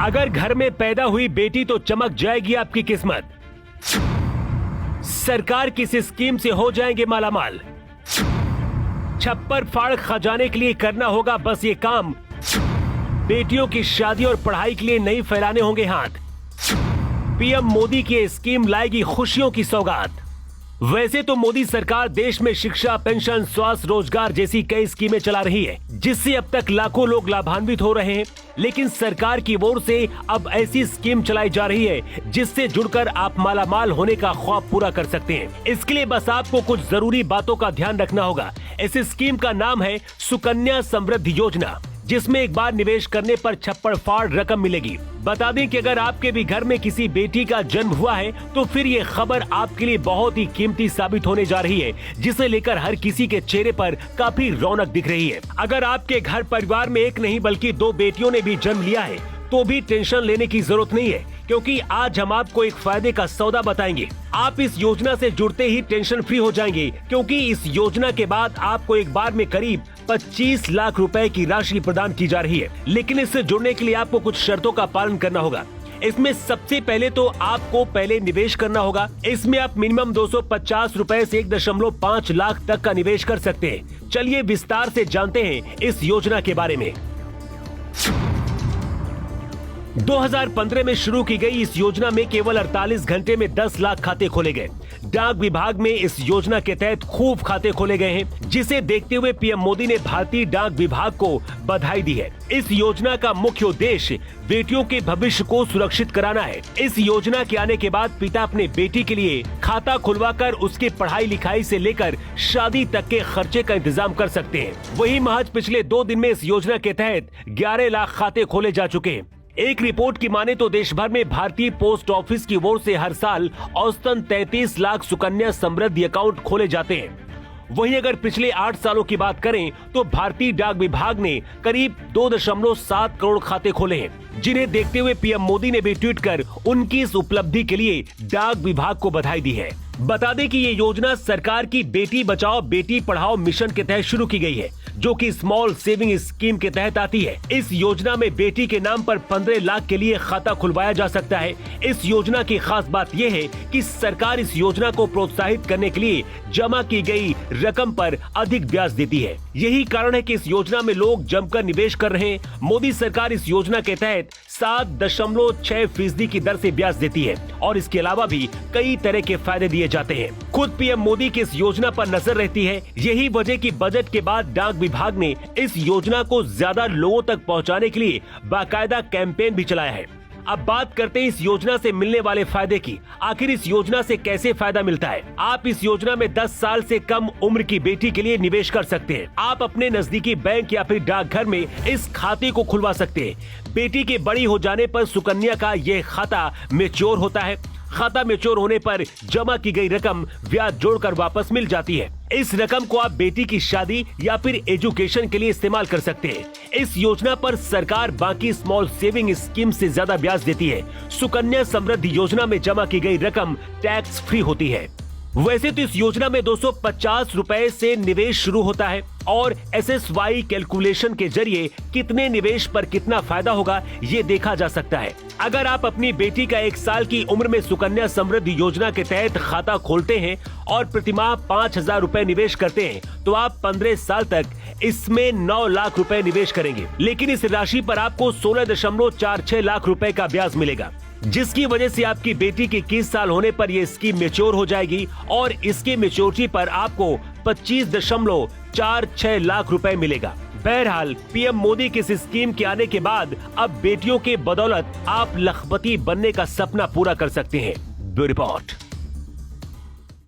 अगर घर में पैदा हुई बेटी तो चमक जाएगी आपकी किस्मत। सरकार की इस स्कीम से हो जाएंगे मालामाल। छप्पर फाड़ खजाने के लिए करना होगा बस ये काम। बेटियों की शादी और पढ़ाई के लिए नहीं फैलाने होंगे हाथ। पीएम मोदी की ये स्कीम लाएगी खुशियों की सौगात। वैसे तो मोदी सरकार देश में शिक्षा, पेंशन, स्वास्थ्य, रोजगार जैसी कई स्कीमें चला रही है, जिससे अब तक लाखों लोग लाभान्वित हो रहे हैं। लेकिन सरकार की ओर से अब ऐसी स्कीम चलाई जा रही है जिससे जुड़कर आप मालामाल होने का ख्वाब पूरा कर सकते हैं। इसके लिए बस आपको कुछ जरूरी बातों का ध्यान रखना होगा। इस स्कीम का नाम है सुकन्या समृद्धि योजना, जिसमें एक बार निवेश करने पर छप्पड़ फाड़ रकम मिलेगी। बता दें कि अगर आपके भी घर में किसी बेटी का जन्म हुआ है तो फिर ये खबर आपके लिए बहुत ही कीमती साबित होने जा रही है, जिसे लेकर हर किसी के चेहरे पर काफी रौनक दिख रही है। अगर आपके घर परिवार में एक नहीं बल्कि 2 बेटियों ने भी जन्म लिया है तो भी टेंशन लेने की जरूरत नहीं है, क्योंकि आज हम आपको एक फायदे का सौदा बताएंगे। आप इस योजना से जुड़ते ही टेंशन फ्री हो जाएंगे, क्योंकि इस योजना के बाद आपको एक बार में करीब 25 लाख रुपए की राशि प्रदान की जा रही है। लेकिन इससे जुड़ने के लिए आपको कुछ शर्तों का पालन करना होगा। इसमें सबसे पहले तो आपको पहले निवेश करना होगा। इसमें आप मिनिमम 250 रुपए से 1.5 लाख तक का निवेश कर सकते हैं। चलिए विस्तार से जानते हैं इस योजना के बारे में। 2015 में शुरू की गई इस योजना में केवल 48 घंटे में 10 लाख खाते खोले गए। डाक विभाग में इस योजना के तहत खूब खाते खोले गए हैं, जिसे देखते हुए पीएम मोदी ने भारतीय डाक विभाग को बधाई दी है। इस योजना का मुख्य उद्देश्य बेटियों के भविष्य को सुरक्षित कराना है। इस योजना के आने के बाद पिता अपने बेटी के लिए खाता खुलवाकर उसके पढ़ाई लिखाई से लेकर शादी तक के खर्चे का इंतजाम कर सकते हैं। वहीं महज पिछले 2 दिन में इस योजना के तहत 11 लाख खाते खोले जा चुके हैं। एक रिपोर्ट की माने तो देश भर में भारतीय पोस्ट ऑफिस की ओर से हर साल औसतन 33 लाख सुकन्या समृद्धि अकाउंट खोले जाते हैं। वहीं अगर पिछले 8 सालों की बात करें तो भारतीय डाक विभाग ने करीब 2.7 करोड़ खाते खोले हैं, जिन्हें देखते हुए पीएम मोदी ने भी ट्वीट कर उनकी इस उपलब्धि के लिए डाक विभाग को बधाई दी है। बता दें कि ये योजना सरकार की बेटी बचाओ बेटी पढ़ाओ मिशन के तहत शुरू की गई है, जो कि स्मॉल सेविंग स्कीम के तहत आती है। इस योजना में बेटी के नाम पर 15 लाख के लिए खाता खुलवाया जा सकता है। इस योजना की खास बात यह है कि सरकार इस योजना को प्रोत्साहित करने के लिए जमा की गई रकम पर अधिक ब्याज देती है। यही कारण है कि इस योजना में लोग जमकर निवेश कर रहे हैं। मोदी सरकार इस योजना के तहत 7.6% की दर से ब्याज देती है और इसके अलावा भी कई तरह के फायदे दिए जाते हैं। खुद पीएम मोदी की इस योजना पर नजर रहती है। यही वजह कि बजट के बाद डाक विभाग ने इस योजना को ज्यादा लोगों तक पहुंचाने के लिए बाकायदा कैंपेन भी चलाया है। अब बात करते हैं इस योजना से मिलने वाले फायदे की। आखिर इस योजना से कैसे फायदा मिलता है? आप इस योजना में 10 साल से कम उम्र की बेटी के लिए निवेश कर सकते हैं। आप अपने नजदीकी बैंक या फिर डाकघर में इस खाते को खुलवा सकते हैं। बेटी के बड़ी हो जाने पर सुकन्या का यह खाता मैच्योर होता है। खाता मैच्योर होने पर जमा की गई रकम ब्याज जोड़कर वापस मिल जाती है। इस रकम को आप बेटी की शादी या फिर एजुकेशन के लिए इस्तेमाल कर सकते हैं। इस योजना पर सरकार बाकी स्मॉल सेविंग स्कीम से ज्यादा ब्याज देती है। सुकन्या समृद्धि योजना में जमा की गई रकम टैक्स फ्री होती है। वैसे तो इस योजना में 250 रुपए से निवेश शुरू होता है और SSY कैलकुलेशन के जरिए कितने निवेश पर कितना फायदा होगा ये देखा जा सकता है। अगर आप अपनी बेटी का 1 साल की उम्र में सुकन्या समृद्धि योजना के तहत खाता खोलते हैं और प्रतिमाह 5,000 रुपए निवेश करते हैं तो आप 15 साल तक इसमें 9 लाख रुपए निवेश करेंगे। लेकिन इस राशि पर आपको 16.46 लाख रुपए का ब्याज मिलेगा, जिसकी वजह से आपकी बेटी के 21 साल होने पर यह स्कीम मैच्योर हो जाएगी और इसके मैच्योरिटी पर आपको 25.46 लाख रुपए मिलेगा। बहरहाल पीएम मोदी की इस स्कीम के आने के बाद अब बेटियों के बदौलत आप लखपति बनने का सपना पूरा कर सकते हैं। Bureau report.